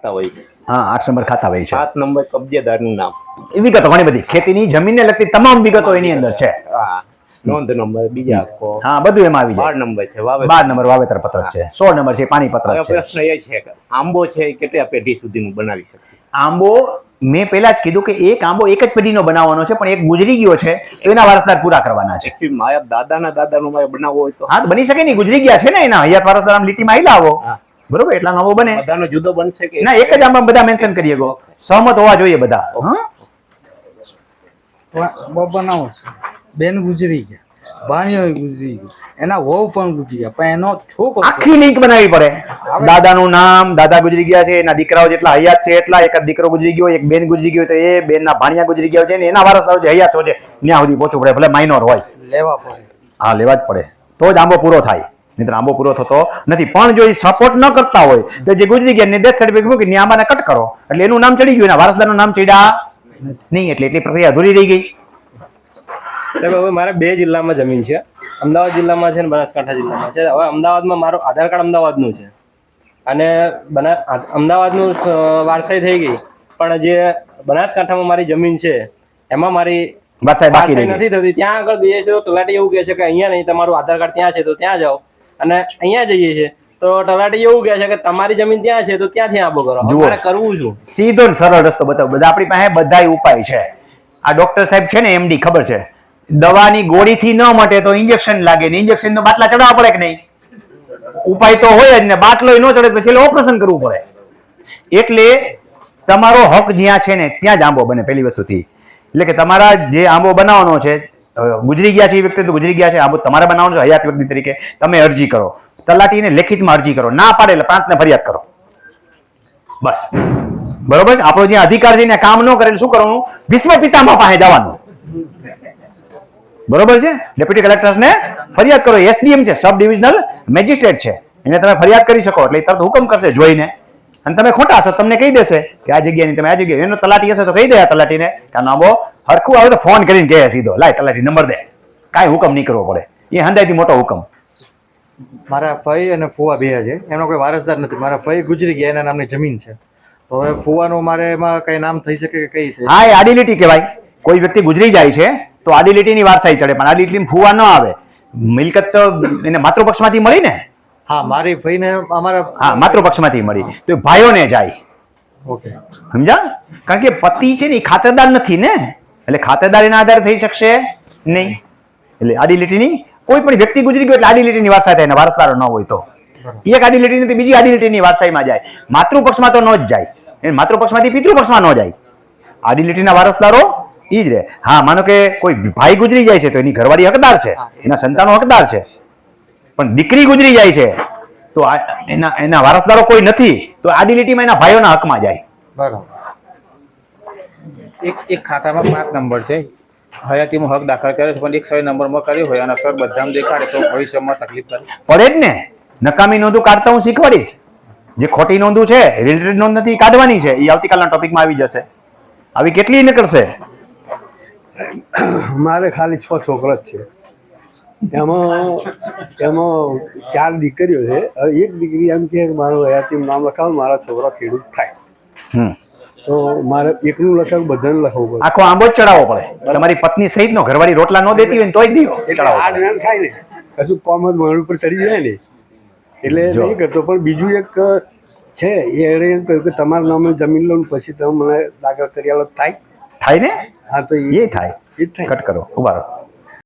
ખાતા હોય. હા 8 નંબર ખાતા હોય છે. 7 નંબર કબજેદારનું નામ. એ વિગતો ઘણી બધી ખેતીની જમીનને લગતી તમામ વિગતો એની અંદર છે. હા, નોંધ નંબર બીજા આખો. હા, બધું એમાં આવી જાય. 12 નંબર છે વાવેતર. 12 નંબર વાવેતર પત્રક છે. 16 નંબર છે પાણી પત્રક છે. પ્રશ્ન એ છે કે આંબો છે એ કેટલા પેઢી સુધીનું બનાવી શકે? આંબો મેં પહેલા જ કીધું કે એક આંબો એક જ પેઢીનો બનાવવાનો છે, પણ એક ગુજરી ગયો છે તો એના વારસદાર પૂરા કરવાના છે. એકચ્યુઅલી મારા દાદાના દાદાનો મારે બનાવવો હોય તો હા, તો બની શકે નહીં, ગુજરી ગયા છે ને એના હયાત વારસદાર આમ લીટીમાં આઈ લાવો. બરોબર, એટલા આંબો બને. બધાનો જુદો બનશે કે ના, એક જ આંબા બધા મેન્શન કરીએ ગો, સહમત હોવા જોઈએ બધા. હા, બનાવો છે. બેન ગુજરી ગયા, ભાણિયો ગુજરી ગયો, એના વહુ પણ ગુજરી ગયા, પણ એનો છોકરો આખી લિંક બનાવવી પડે. દાદાનું નામ, દાદા ગુજરી ગયા છે, એના દીકરાઓ જેટલા હયાત છે એટલા, એક જ દીકરો ગુજરી ગયો, એક બેન ગુજરી ગયો તો એ બેનના ભાણિયા ગુજરી ગયા છે ને એના વારસદારો જે હયાત છે ત્યાં સુધી પહોંચવું પડે, ભલે માઇનોર હોય. લેવા પડે. હા, લેવા જ પડે તો જ આંબો પૂરો થાય, નહીં તો આંબો પૂરો થતો નથી. પણ જો એ સપોર્ટ ન કરતા હોય તો જે ગુજરી ગયા ને ડેથ સર્ટિફિકેટ મૂકી આંબાને કટ કરો એટલે એનું નામ ચડી ગયું, એના વારસદારનું નામ ચડ્યા નહીં, એટલે એટલી પ્રક્રિયા અધૂરી રહી ગઈ. સાહેબ, હવે મારે 2 જિલ્લામાં જમીન છે. અમદાવાદ જિલ્લામાં છે અને બનાસકાંઠા જિલ્લામાં છે. હવે અમદાવાદમાં મારું આધાર કાર્ડ અમદાવાદનું છે અને અમદાવાદનું વારસાઈ થઈ ગઈ, પણ જે બનાસકાંઠામાં મારી જમીન છે એમાં મારી વારસાઈ નથી થતી. ત્યાં આગળ જઈએ છીએ તો તલાટી એવું કહે છે કે અહીંયા નહીં, તમારું આધાર કાર્ડ ત્યાં છે તો ત્યાં જાઓ, અને અહીંયા જઈએ છીએ તો તલાટી એવું કહે છે કે તમારી જમીન ત્યાં છે તો ત્યાંથી આંબો કરો. મારે કરવું શું? સીધો ને સરળ રસ્તો બતાવો. બધા આપણી પાસે બધા ઉપાય છે. આ ડોક્ટર સાહેબ છે ને એમડી, ખબર છે, દવાની ગોળીથી ન મટે તો ઇન્જેક્શન લાગે ને ઇન્જેક્શન નો બાટલા ચડાવવા પડે કે નહીં? ઉપાય તો હોય જ ને, બાટલો ન ચડે પછી ઓપરેશન કરવું પડે. એટલે તમારો હક જ્યાં છે ને ત્યાં જ આંબો બને પહેલી વસ્તુથી. એટલે કે તમારા જે આંબો બનાવવાનો છે, ગુજરી ગયા છે એ વ્યક્તિ તો ગુજરી ગયા છે, આંબો તમારે બનાવવાનો છે હયાત વ્યક્તિ તરીકે, તમે અરજી કરો, તલાટીને લેખિતમાં અરજી કરો, ના પાડે એટલે પ્રાંતને ફરિયાદ કરો, બસ. બરોબર છે? આપણો જે અધિકાર છે ને કામ ન કરે શું કરવાનું? ભીષ્મ પિતામહ પાસે જવાનું. બરોબર છે? ડેપ્યુટી કલેક્ટરને ફરિયાદ કરો. એસડીએમ છે, સબ ડિવિઝનલ મેજિસ્ટ્રેટ છે, એને તમે ફરિયાદ કરી શકો એટલે તરત હુકમ કરશે જોઈને. અને તમે ખોટા હશો તમને કહી દેશે કે આ જગ્યાની તમે આ જગ્યાએ, એનો તલાટી હશે તો કહી દે આ તલાટીને કે આનો આંબો હરખું આવે તો ફોન કરીને કહે સીધો, લાય તલાટી નંબર દે, કાંઈ હુકમ નહીં કરવો પડે. એ હંદાયથી મોટો હુકમ. મારા ફઈ અને ફુવા બે છે, એમનો કોઈ વારસદાર નથી. મારા ફઈ ગુજરી ગયા, એના નામની જમીન છે, તો હવે ફુવાનું મારે એમાં કઈ નામ થઈ શકે કે કઈ? હા, એ આડી લીટી કહેવાય. કોઈ વ્યક્તિ ગુજરી જાય છે તો આડી લીટીની વારસાઈ ચડે, પણ આડી લીટીમાં ફુવા ન આવે. મિલકત તો એને માતૃપક્ષમાંથી મળી ને. હા, મારી ફઈને અમારા હા, માતૃપક્ષમાંથી મળી તો ભાઈઓને જાય. ઓકે, સમજા? કારણ કે પતિ છે ને એ ખાતરદાર નથી ને, એટલે ખાતરદાર એના આધારે થઈ શકશે નહીં. એટલે આડી લીટીની કોઈ પણ વ્યક્તિ ગુજરી ગયો એટલે આડી લીટીની વારસાઈ થાય, વારસદારો ન હોય તો એક આડી લીટી નથી બીજી આડી લીટીની વારસાઈમાં જાય. માતૃપક્ષમાં તો ન જ જાય, માતૃપક્ષમાંથી પિતૃપક્ષમાં ન જાય. આડી લીટીના વારસદારો ઈ જ રહે. હા, માનો કે કોઈ ભાઈ ગુજરી જાય છે તો એની ઘરવાળી હકદાર છે, એના સંતાનો હકદાર છે, પણ દીકરી ગુજરી જાય છે તો એના વારસદારો કોઈ નથી તો આડી લીટીમાં એના ભાઈઓના હકમાં જાય. બરાબર. એક ખાતામાં 5 નંબર છે, હયાતીમાં હક દાખલ કર્યો છે, પણ એક 100 નંબરમાં કર્યો હોય અને સર બધામાં દેખાડે તો ભવિષ્યમાં તકલીફ પડે જ ને. નકામી નોંધો કાઢતા હું શીખવાડીશ. જે ખોટી નોંધો છે, રિલેટેડ નોંધ નથી, કાઢવાની છે. એ આવતીકાલના ટોપિકમાં આવી જશે. આવી કેટલી નીકળશે? મારે ખાલી 6 છોકરા જ છે. એમાં 4 દીકરીઓ છે. હવે એક દીકરી એમ કે મારું હયાતીનું નામ લખાવો, મારા છોકરા ખેડૂત થાય. તો મારે એકનું લખાવું, બધાને લખવું પડે. આખો આંબો જ ચડાવવો પડે. તમારી પત્ની સહિત નો ઘરવાળી રોટલા ન દેતી હોય તોય દીવો ચડાવો. આ જ્ઞાન થાય ને કશું કોમ જ મારું ઉપર ચડી જાય ને એટલે નહીં કરતો. પણ બીજું એક છે, એણે એમ કહ્યું કે તમારા નામે જમીન લો પછી તમે મને દાખલ કરી આલો. થાય ને? હા, તો એ થાય. કટ કરો, ઉભા રહો.